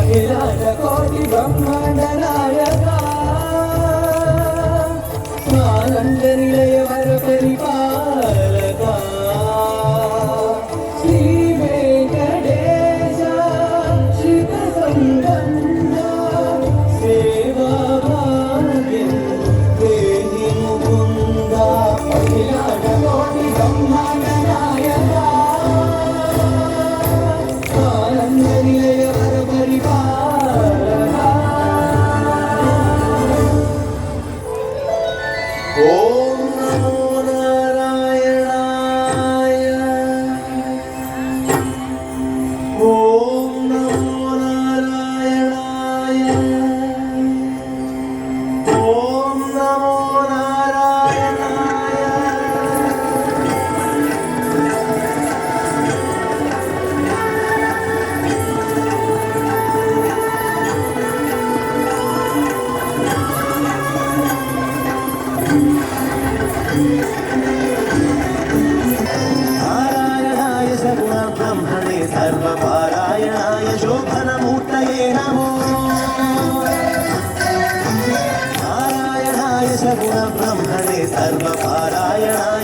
अखिलांड कोटि ब्रह्मांड नायका स्वानंद निलय वर परिपालका श्री वेंकटेश शिव संबंध सेवा भाग्यं देहि मुकुंद अखिलांड कोटि ब्रह्मांड नायका स्वानंद निलय वर परिपालका ओम नमो नारायणाय ओम नमो नारायणाय ओम नमो नारायणाय नारायणाय सगुणब्रह्मणे सर्वपारायणाय शोभनमूर्तये नमो नारायणाय सगुणब्रह्मणे सर्वपारायणाय